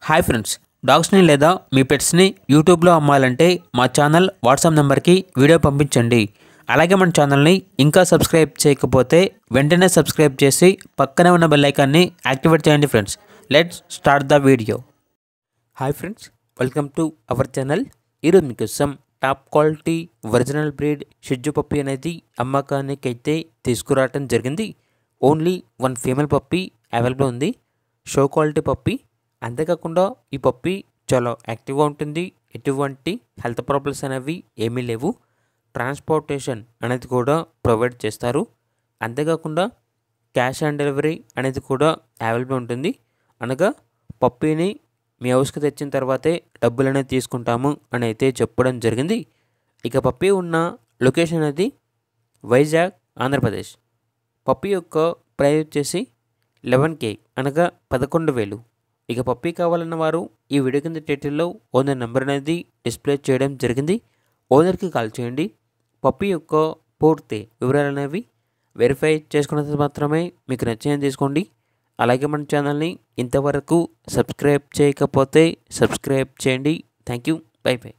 Hi friends, డాగ్స్ని లేదా మీ పెట్స్ని యూట్యూబ్లో అమ్మాలంటే మా ఛానల్ వాట్సాప్ నెంబర్కి వీడియో పంపించండి. అలాగే మన ఛానల్ని ఇంకా సబ్స్క్రైబ్ చేయకపోతే వెంటనే సబ్స్క్రైబ్ చేసి పక్కనే ఉన్న బెల్ ఐకాన్ని యాక్టివేట్ చేయండి friends. Let's start the video. Hi friends, welcome to our channel. ఈరోజు మీకోసం top quality original breed shih tzu puppy అనేది అమ్మకానికి అయితే తీసుకురావడం జరిగింది. Only one female puppy available ఉంది. Show quality puppy. అంతేకాకుండా ఈ పప్పీ చాలా యాక్టివ్గా ఉంటుంది. ఎటువంటి హెల్త్ ప్రాబ్లమ్స్ అనేవి ఏమీ లేవు. ట్రాన్స్పోర్టేషన్ అనేది కూడా ప్రొవైడ్ చేస్తారు. అంతేకాకుండా క్యాష్ ఆన్ డెలివరీ అనేది కూడా అవైలబుల్ ఉంటుంది. అనగా పప్పీని మీ హౌస్కి తెచ్చిన తర్వాతే డబ్బులు అనేది తీసుకుంటాము అని అయితే చెప్పడం జరిగింది. ఇక పప్పీ ఉన్న లొకేషన్ అనేది వైజాగ్, ఆంధ్రప్రదేశ్. పప్పీ యొక్క ప్రైస్ వచ్చేసి 11K అనగా 11,000. ఇక పప్పీ కావాలన్న వారు ఈ వీడియో కింద టైటిల్లో ఓనర్ నెంబర్ అనేది డిస్ప్లే చేయడం జరిగింది. ఓనర్కి కాల్ చేయండి. పప్పీ యొక్క పూర్తి వివరాలు అనేవి వెరిఫై చేసుకున్నంత మాత్రమే మీకు నచ్చింది తీసుకోండి. అలాగే మన ఛానల్ని ఇంతవరకు సబ్స్క్రైబ్ చేయకపోతే సబ్స్క్రైబ్ చేయండి. Thank you. By by.